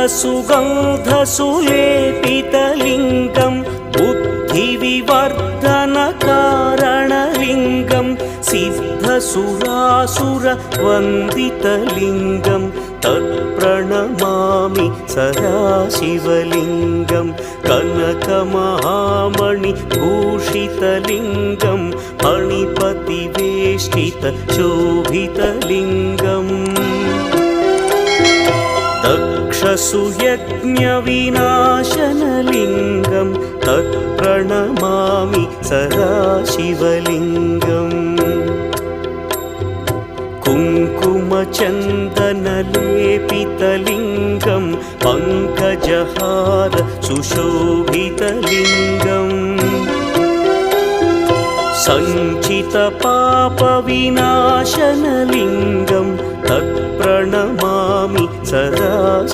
सर्वसुगन्धसुलेपितलिङ्गं बुद्धिविवर्धनकारणलिङ्गं सिद्धसुरासुरवन्दितलिङ्गं तत्प्रणमामि सदाशिवलिङ्गं कनकमहामणिभूषितलिङ्गं मणिपतिवेष्टितशोभितलिङ्गम् दक्षसुयज्ञविनाशनलिङ्गं तत्प्रणमामि सदाशिवलिङ्गम् कुङ्कुमचन्दनलेपितलिङ्गं पङ्कजहार सुशोभितलिङ्गम् सञ्चितपापविनाशनलिङ्गं तत्प्रणमामि सदा